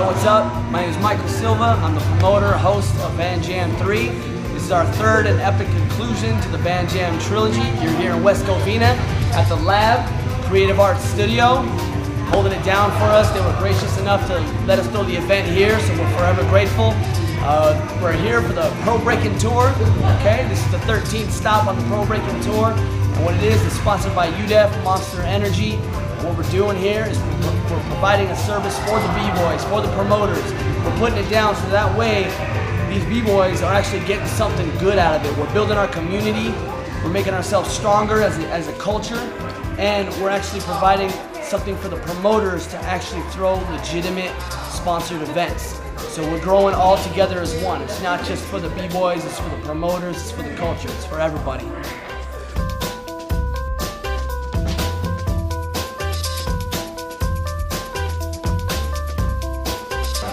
Yo, what's up? My name is Michael Silva. I'm the promoter, host of Van Jam 3. This is our third and epic conclusion to the Van Jam trilogy. You're here in West Covina at the Lab Creative Arts Studio, holding it down for us. They were gracious enough to let us throw the event here, so we're forever grateful. We're here for the Pro Breaking Tour. Okay, this is the 13th stop on the Pro Breaking Tour. And what it is sponsored by UDEF, Monster Energy. What we're doing here is we're providing a service for the B-Boys, for the promoters. We're putting it down so that way these B-Boys are actually getting something good out of it. We're building our community, we're making ourselves stronger as a culture, and we're actually providing something for the promoters to actually throw legitimate sponsored events. So we're growing all together as one. It's not just for the B-Boys, it's for the promoters, it's for the culture, it's for everybody.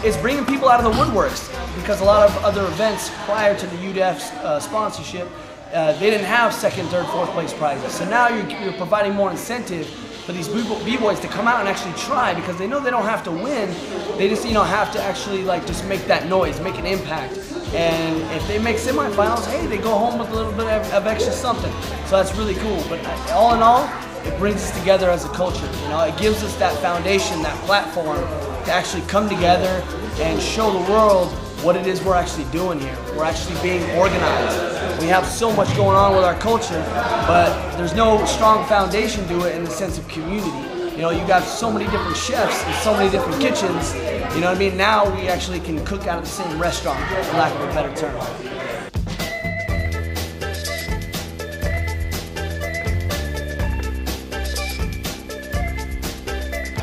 It's bringing people out of the woodworks, because a lot of other events prior to the UDEF's sponsorship, they didn't have second, third, fourth place prizes. So now you're providing more incentive for these B-Boys to come out and actually try, because they know they don't have to win. They just have to actually just make that noise, make an impact. And if they make semifinals, hey, they go home with a little bit of extra something. So that's really cool. But all in all, it brings us together as a culture. It gives us that foundation, that platform to actually come together and show the world what it is we're actually doing here. We're actually being organized. We have so much going on with our culture, but there's no strong foundation to it in the sense of community. You got so many different chefs and so many different kitchens. You know what I mean? Now we actually can cook out of the same restaurant, for lack of a better term.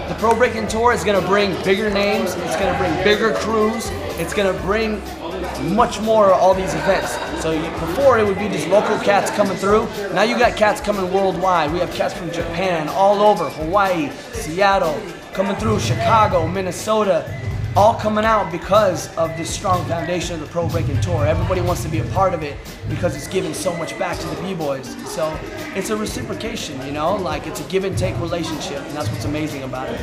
The Pro Breaking Tour is going to bring bigger names, it's going to bring bigger crews, it's going to bring much more of all these events. So before it would be just local cats coming through. Now you got cats coming worldwide. We have cats from Japan, all over, Hawaii, Seattle, coming through, Chicago, Minnesota, all coming out because of this strong foundation of the Pro Breaking Tour. Everybody wants to be a part of it because it's giving so much back to the B-Boys. So it's a reciprocation, it's a give and take relationship, and that's what's amazing about it.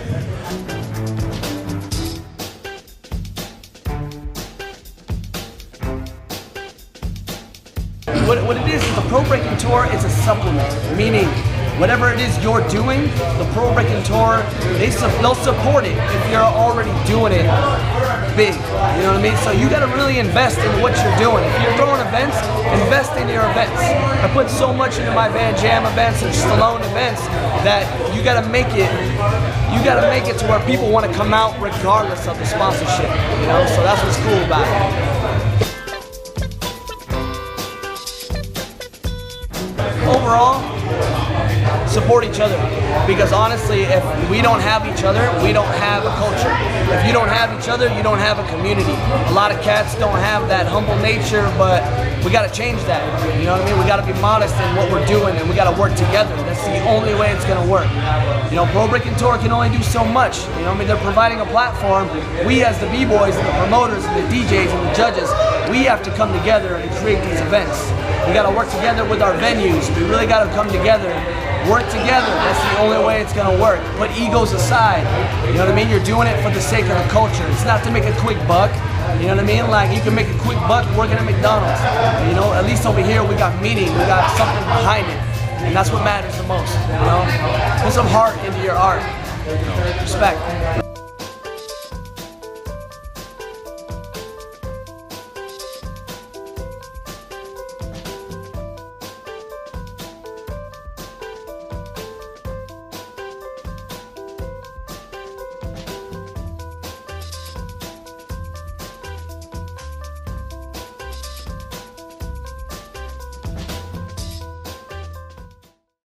What it is the Pro Breaking Tour is a supplement, meaning whatever it is you're doing, the Pro Breaking Tour, they'll support it if you're already doing it big, you know what I mean? So you gotta really invest in what you're doing. If you're throwing events, invest in your events. I put so much into my Van Jam events and Stallone events that you gotta make it to where people wanna come out regardless of the sponsorship, So that's what's cool about it. Overall, support each other, because honestly, if we don't have each other, we don't have a culture. If you don't have each other, you don't have a community. A lot of cats don't have that humble nature, but we got to change that. You know what I mean? We got to be modest in what we're doing, and we got to work together. That's the only way it's going to work. Pro Breaking Tour can only do so much. They're providing a platform. We as the B-Boys and the promoters and the DJs and the judges, we have to come together and create these events. We got to work together with our venues. We really got to come together, work together. That's the only way it's going to work. Put egos aside. You know what I mean? You're doing it for the sake of the culture. It's not to make a quick buck. You know what I mean? You can make a quick buck working at McDonald's. At least over here we got meaning. We got something behind it. And that's what matters the most. Put some heart into your art. Respect.